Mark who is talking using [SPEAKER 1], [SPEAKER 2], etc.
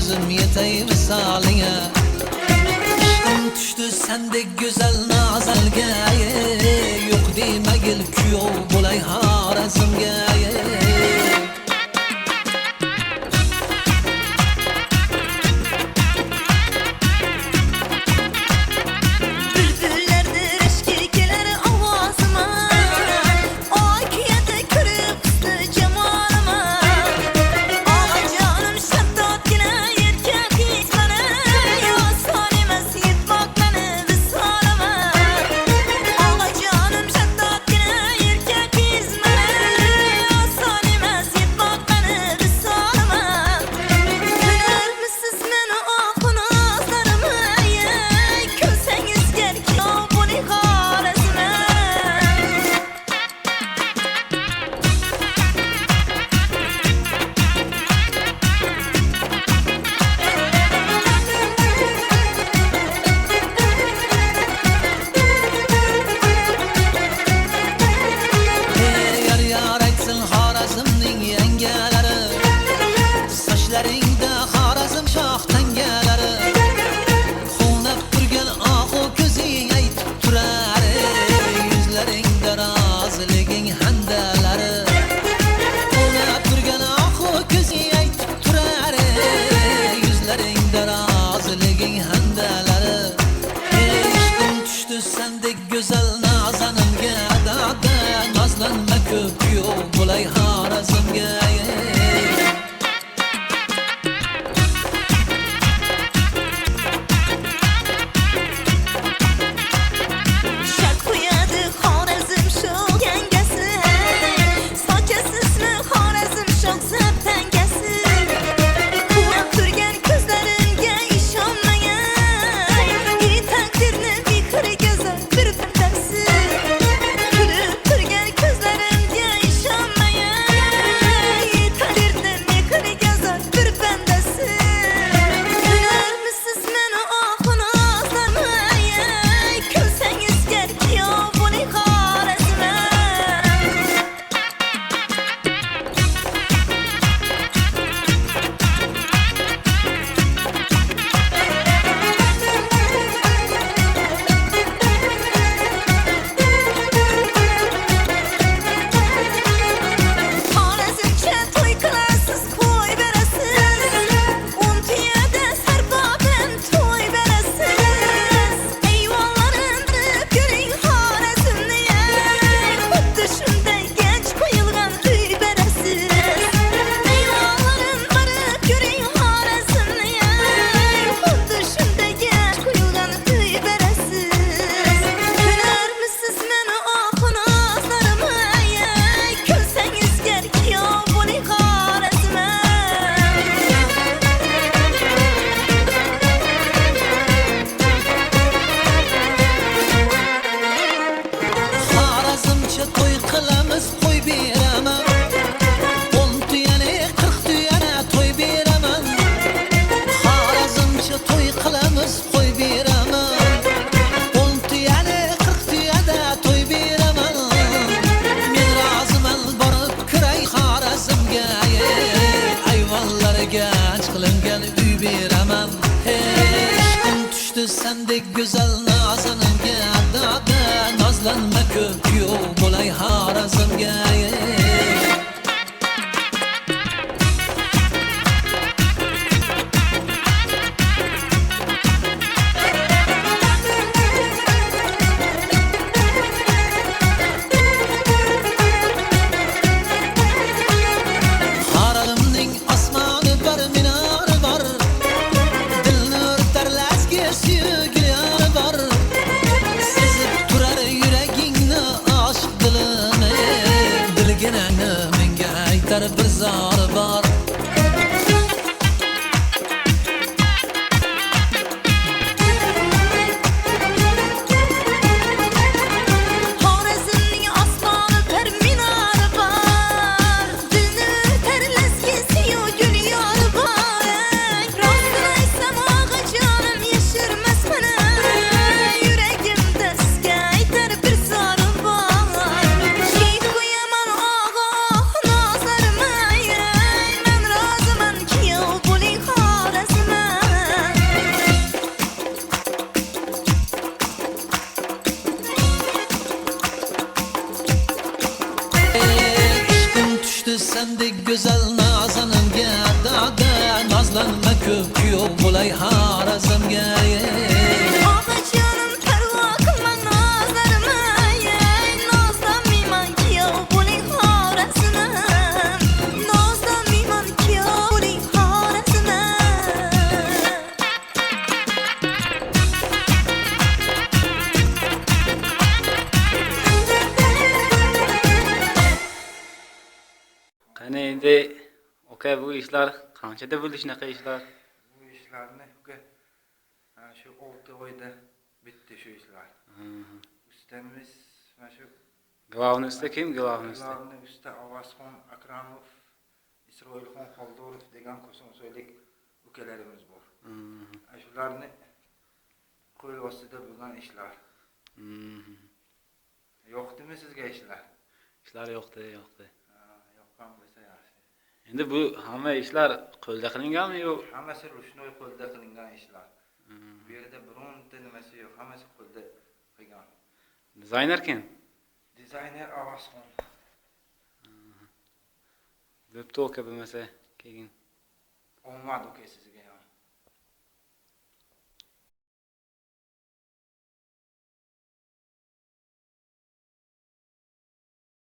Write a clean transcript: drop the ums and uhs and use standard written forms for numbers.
[SPEAKER 1] özüm yetey misaline. İşim düştü sendek güzel nazelge, yok demegil kuyov bulay Harazmga. Saçlaringda Xorazm shoh tangalari, xunab turgan oqu ko'zing aytib turar, yuzlaringda roziliging handalari. Xunab turgan oqu ko'zing aytib turar, yuzlaringda roziliging handalari. Ishqim tushdi sendek go'zal nozanimga, dada nozlanma ko'p yo'q bo'lay Xorazmga. Sendek güzel nazanimga, dada nozlanma ko'p yo'q bo'lay Xorazmga. Xorazmning osmoni bir minori bor, dilni o'rtar lazgi suyuklar bor. Sezib turar yuragingni oshiq dilini, dilgina güzel nazanımga dada Nazlanma ko'p kuyov bo'lay harazimga
[SPEAKER 2] Oqachonim parvo qilmang nazarima Nozlanmayman kuyov bo'ling xorasini Nozlanmayman kuyov bo'ling xorasini
[SPEAKER 3] Qani endi aka bu ishlar qanchada bo'ldi shunaqa ishlar?
[SPEAKER 4] Bu ishlarni shu 6 oyda bitdi shu ishlar. Ustamiz mana shu
[SPEAKER 3] Glavniy usta kim? Glavniy usta.
[SPEAKER 4] ularni usta Avazxon Akramov, Isroilxon Xoldorov degan qo'shimso'ylik ukalarimiz bor. Shularni qo'l ostida bo'lgan ishlar. Yo'qdimi sizga ishlar?
[SPEAKER 3] Ishlar yo'qdi.
[SPEAKER 4] Yoqqan bo'lsa yaxshi.
[SPEAKER 3] Endi bu hamma ishlar qo'lda qilinganmi yo?
[SPEAKER 4] Hammasi rushnoy qo'lda qilingan ishlar. Bu yerda bironta nimasi yo'q, hammasi qo'lda qilgan.
[SPEAKER 3] Dizayner kim?
[SPEAKER 4] Dizayner Avazxon.
[SPEAKER 3] Bo'pti aka bo'lmasa keyin.
[SPEAKER 4] Omad uka sizga ham.